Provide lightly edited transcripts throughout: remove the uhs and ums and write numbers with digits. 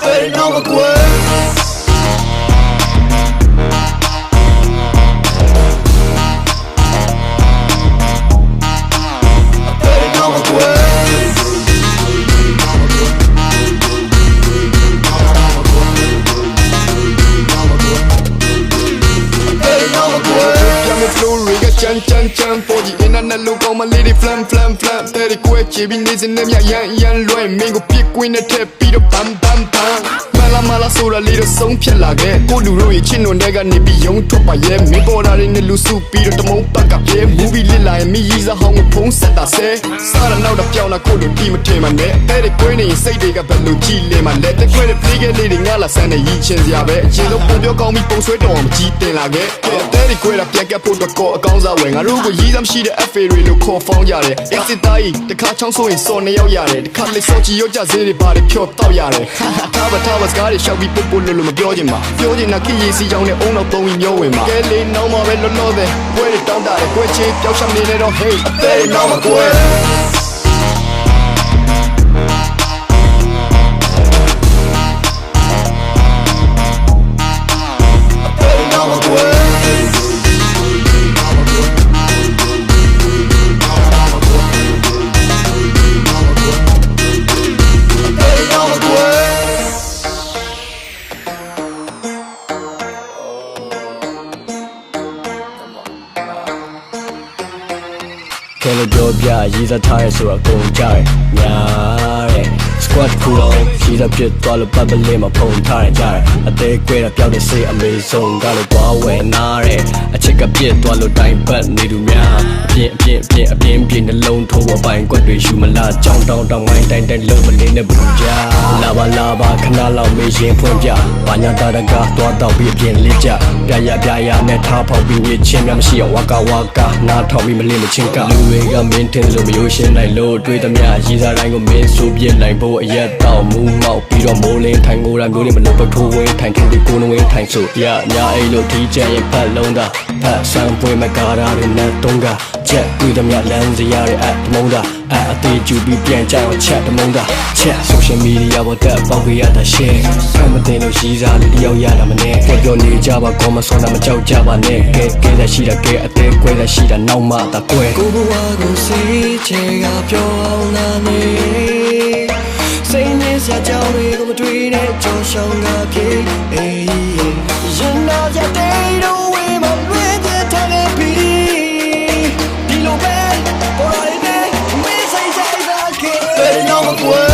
Hey, no me acuerdo. Chan for the internet look on my lady flam Teddy quay chỉ bên đây xin em yan loay mình có biết quên để thép bị đâu bam Mala sura little song phiền là ghé cô đủ rồi trên nền đây gần này bị giống thuốc bài em mi bỏ ra đến lu su bị đâu tao muốn bắt gặp em movie lên lại mi ra hông một phóng set ta xe sao là nào đập nhau là cô đừng đi mà thề mà nè Teddy quay này xây để gặp bello chi lên mà lẹ Teddy quay để play cái này ngã là sang này trên giá bé chỉ lúc bông biểu con mi bông suối đỏ mà chi tiền là ghé Teddy quay là pian cái phun được cọ con ra ngoài ngã如果一咱是的 F 瑞都可放下来 X 大一的卡长所以说你要下来卡里手机有价值的把你票倒下来他把咖喱小比不噜噜嘛表情嘛表情那可以是让你往到东营有味嘛给你脑毛被落的为你长大的过去表上你那种黑对脑毛贵看了照片，一直他也说公家娘嘞。Squad 酷咯，其實撇သွားလို့不理嘛碰ထား人家嘞，အသေးကွဲတာပြောတဲ့စိတ်အမေဆုံးကားလို့သွားဝဲနားတဲ့အချက်ကပြစ်သွားလို့တိုင်ပတ်နေသူများအပြင်းနှလုံးထိုးပေါ်ပိုင်ကွက်တွေယူမလားကြောင်းတောင်းဝိုင်းတိုင်းလုံးမနေနဲ့ဘူးကြလာပါခဏလောက်မေးရင်ဖွင့်ပြဘာညာတာတကားသွားတော့ပြီးအပြင်းလေးကြပြရနဲ့ထားဖောက်ပြီးဝေးချင်းများမရှိအောင်ဝါနားထောင်ပြီးမလင်းမချင်းကလူတွေကမင်းထင်လို့မရိုးရှင်းနိုင်လို့တွေးသမျှရည်စားတိုင်းကိုမင်းဆိုပြစ်နိုင်ဖို့အရက်တော့မူးမောက်ပြီးတော့မိုးလင်းထိုင်ကိုယ်ရမျိုးတွေမလို့ပထိုးဝင်းထိုင်ထင်းပြီးကိုယ်လုံးဝင်းထိုင်ဆိုညာအိလို့ထီးကျရင်ဖတ်လုံးတာဖတ်ဆန်းပွေမကားတာတွေနဲ့တုံးကချက်တွေ့သမျှလမ်းစရာတွေအတမုံတာအသေးကျူပြီးပြန်ကြအောင်ချက်တမုံတာချက် social media ပေါ်တက်ပေါက်ရတာ share ဖမ်းမတင်လို့ရီးစားလို့တယောက်ရတာမနဲ့ပြောနေကြပါကောမဆွမ်းတာမကြောက်ကြပါနဲ့ကဲတဲ့ရှိတာကဲအသေးကွဲတဲ့ရှိတာနောက်မှတာကွဲကိုဘဝကိုစိတ်ချေကပြောင်းလာနေစိတ်နဲ့စကြောင်းတွေကိုမတွေ့တဲ့ကြောင်ရှောင်းကပြေးရင်နာကြတဲ့တော့ဝေးမလွဲတဲ့ထားတဲ့ပြီဒီလိုပဲပေါ်လာတဲ့မင်းစိတ်ဆိုင်တာကေတဲ့တော့မကွယ်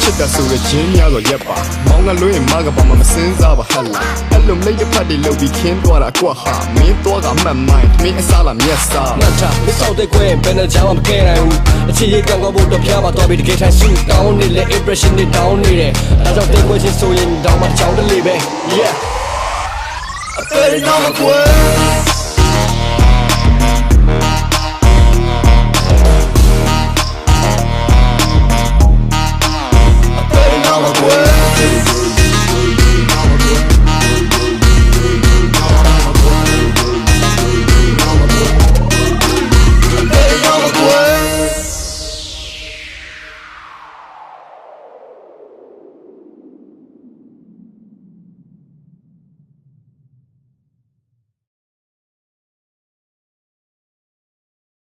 ချစ်တာဆိုတဲ့ချင်းများတော့ရက်ပါမောင်းကလွှဲရင်မကပါမစင်းစားပါဟက်လာအဲ့လိုမိတ်တစ်ဖက်တွေလှုပ်ပြီးခင်းသွားတာကွာဟာမင်းတော့ကမှတ်မိုင်းမင်းအစားလားမျက်စားငါချမစောက်တဲ့ခွဲဘယ်နဲ့ချမ်းမကဲနိုင်ဘူးအချစ်ရေးကောင်းဖို့တော့ဖျားပါတော့ပြီးတကယ်ထိုင်ဆူတောင်းနေလေ impression နဲ့တောင်းနေတယ်အဲကြောင့်တဲ့ခွဲချင်းဆိုရင်တောင်းမှချောင်းတလေးပဲ yeah I better know my way my way